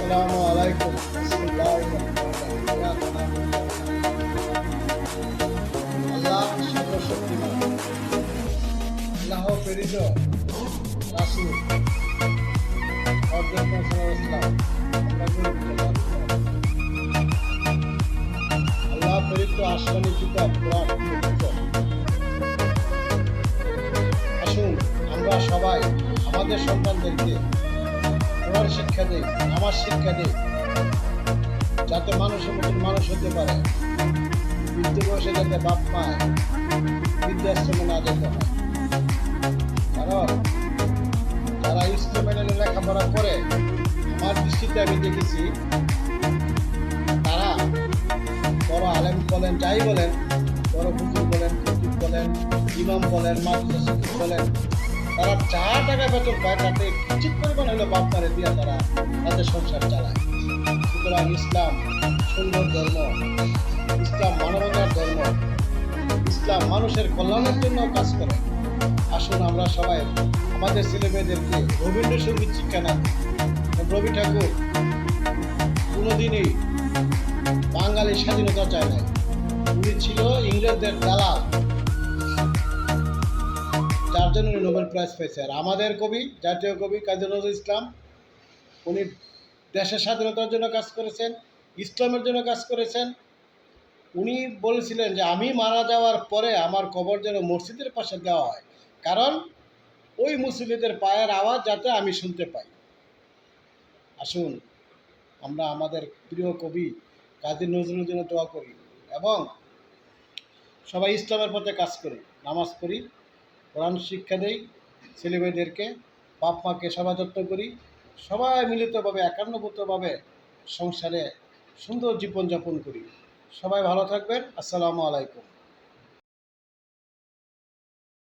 আসসালামু আলাইকুম। আল্লাহ সর্বশক্তিমান, আল্লাহ প্রেরিত রাসূল হযরত মুহাম্মদ আল্লাহ প্রেরিত আসমানি কিতাব কোরআন। আসুন আমরা সবাই আমাদের সন্তানদেরকে কোরআন শিক্ষা দেই, নামাজ শিক্ষা দেই, যাতে মানুষের মতন মানুষ হতে পারে। বৃদ্ধ বয়সে যাতে বাপ মায় বৃদ্ধাশ্রমে না যেতে হয়। কারণ যারা স্কুল মেডেলে লেখাপড়া করে, আমার দৃষ্টিতে আমি দেখেছি, তারা বড় আলেম বলেন, যাই বলেন, বড় হুজুর বলেন, খতিব বলেন, ইমাম বলেন, মাদ্রাসা শিক্ষক বলেন, তারা যা টাকা বেতন পায় তাতে কিঞ্চিত পরিমাণ হলে বাপ মারে দিয়ে তারা তাদের সংসার চালায়। সুতরাং ইসলাম সুন্দর ধর্ম, ইসলাম মানবতার ধর্ম, ইসলাম মানুষের কল্যাণের জন্য কাজ করে। আসুন আমরা সবাই আমাদের ছেলেমেয়েদেরকে রবীন্দ্রসঙ্গীত শিক্ষা না দিই। রবি ঠাকুর কোনোদিনই বাঙালির স্বাধীনতা চায় নাই, উনি ছিল ইংরেজদের দালাল, যার জন্য উনি নোবেল প্রাইজ পেয়েছে। আর আমাদের কবি, জাতীয় কবি কাজী নজরুল ইসলাম, উনি দেশের স্বাধীনতার জন্য কাজ করেছেন, ইসলামের জন্য কাজ করেছেন। উনি বলেছিলেন যে আমি মারা যাওয়ার পরে আমার কবর যেন মসজিদের পাশে দেওয়া হয়, কারণ ওই মুসল্লিদের পায়ের আওয়াজ যাতে আমি শুনতে পাই। আসুন আমরা আমাদের প্রিয় কবি কাজী নজরুলের জন্য দোয়া করি এবং সবাই ইসলামের পথে কাজ করি, নামাজ পড়ি, কোরআন শিক্ষা দেই ছেলেমেয়েদেরকে, বাপ মাকে সেবা যত্ন করি, সবাই মিলিতভাবে একান্নভূতভাবে সংসারে সুন্দর জীবনযাপন করি। সবাই ভালো থাকবেন। আসসালামু আলাইকুম।